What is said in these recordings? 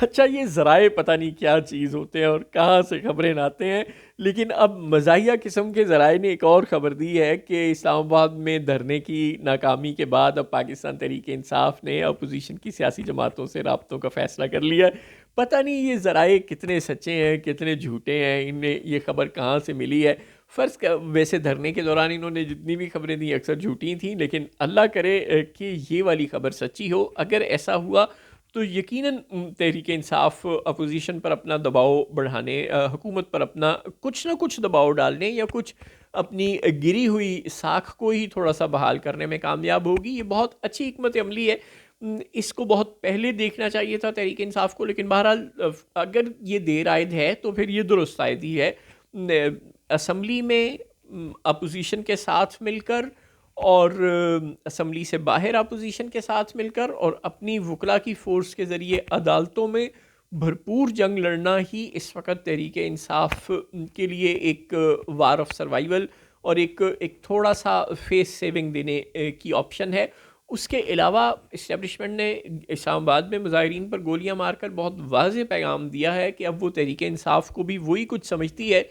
اچھا یہ ذرائع پتہ نہیں کیا چیز ہوتے ہیں اور کہاں سے خبریں لاتے ہیں، لیکن اب مزاحیہ قسم کے ذرائع نے ایک اور خبر دی ہے کہ اسلام آباد میں دھرنے کی ناکامی کے بعد اب پاکستان تحریک انصاف نے اپوزیشن کی سیاسی جماعتوں سے رابطوں کا فیصلہ کر لیا ہے۔ پتہ نہیں یہ ذرائع کتنے سچے ہیں کتنے جھوٹے ہیں، انہیں یہ خبر کہاں سے ملی ہے۔ ویسے دھرنے کے دوران انہوں نے جتنی بھی خبریں دی اکثر جھوٹی تھیں، لیکن اللہ کرے کہ یہ والی خبر سچی ہو۔ اگر ایسا ہوا تو یقیناً تحریک انصاف اپوزیشن پر اپنا دباؤ بڑھانے، حکومت پر اپنا کچھ نہ کچھ دباؤ ڈالنے یا کچھ اپنی گری ہوئی ساکھ کو ہی تھوڑا سا بحال کرنے میں کامیاب ہوگی۔ یہ بہت اچھی حکمت عملی ہے، اس کو بہت پہلے دیکھنا چاہیے تھا تحریک انصاف کو، لیکن بہرحال اگر یہ دیر آید ہے تو پھر یہ درست آید ہی ہے۔ اسمبلی میں اپوزیشن کے ساتھ مل کر اور اسمبلی سے باہر اپوزیشن کے ساتھ مل کر اور اپنی وکلا کی فورس کے ذریعے عدالتوں میں بھرپور جنگ لڑنا ہی اس وقت تحریک انصاف کے لیے ایک وار آف سروائیول اور ایک تھوڑا سا فیس سیونگ دینے کی آپشن ہے۔ اس کے علاوہ اسٹیبلشمنٹ نے اسلام آباد میں مظاہرین پر گولیاں مار کر بہت واضح پیغام دیا ہے کہ اب وہ تحریک انصاف کو بھی وہی کچھ سمجھتی ہے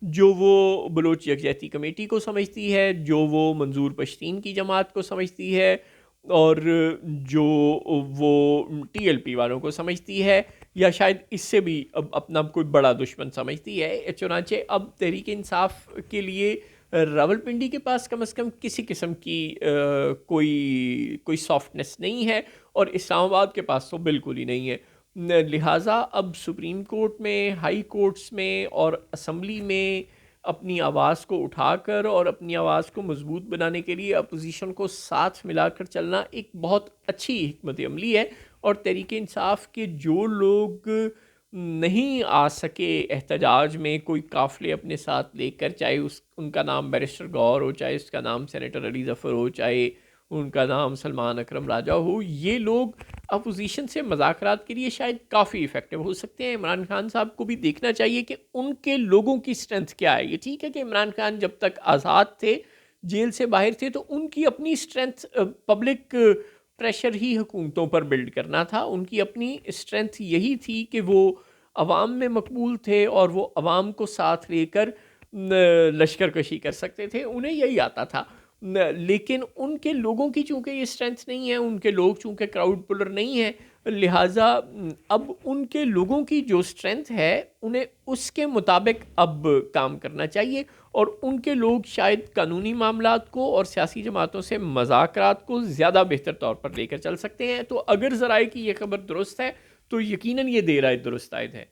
جو وہ بلوچ یکجہتی کمیٹی کو سمجھتی ہے، جو وہ منظور پشتین کی جماعت کو سمجھتی ہے اور جو وہ ٹی ایل پی والوں کو سمجھتی ہے، یا شاید اس سے بھی اب اپنا کوئی بڑا دشمن سمجھتی ہے۔ چنانچہ اب تحریک انصاف کے لیے راولپنڈی کے پاس کم از کم کسی قسم کی کوئی سافٹنس نہیں ہے، اور اسلام آباد کے پاس تو بالکل ہی نہیں ہے۔ لہٰذا اب سپریم کورٹ میں، ہائی کورٹس میں اور اسمبلی میں اپنی آواز کو اٹھا کر اور اپنی آواز کو مضبوط بنانے کے لیے اپوزیشن کو ساتھ ملا کر چلنا ایک بہت اچھی حکمت عملی ہے۔ اور تحریک انصاف کے جو لوگ نہیں آ سکے احتجاج میں کوئی قافلے اپنے ساتھ لے کر، چاہے ان کا نام بیرسٹر گور ہو، چاہے اس کا نام سینیٹر علی ظفر ہو، چاہے ان کا نام سلمان اکرم راجہ ہو، یہ لوگ اپوزیشن سے مذاکرات کے لیے شاید کافی ایفیکٹو ہو سکتے ہیں۔ عمران خان صاحب کو بھی دیکھنا چاہیے کہ ان کے لوگوں کی اسٹرینتھ کیا ہے۔ یہ ٹھیک ہے کہ عمران خان جب تک آزاد تھے، جیل سے باہر تھے، تو ان کی اپنی اسٹرینتھ پبلک پریشر ہی حکومتوں پر بلڈ کرنا تھا۔ ان کی اپنی اسٹرینتھ یہی تھی کہ وہ عوام میں مقبول تھے اور وہ عوام کو ساتھ لے کر لشکر کشی کر سکتے تھے، انہیں یہی آتا تھا۔ لیکن ان کے لوگوں کی چونکہ یہ اسٹرینتھ نہیں ہے، ان کے لوگ چونکہ کراؤڈ پولر نہیں ہیں، لہٰذا اب ان کے لوگوں کی جو اسٹرینتھ ہے انہیں اس کے مطابق اب کام کرنا چاہیے، اور ان کے لوگ شاید قانونی معاملات کو اور سیاسی جماعتوں سے مذاکرات کو زیادہ بہتر طور پر لے کر چل سکتے ہیں۔ تو اگر ذرائع کی یہ خبر درست ہے تو یقیناً یہ دیر آید درست آید ہے۔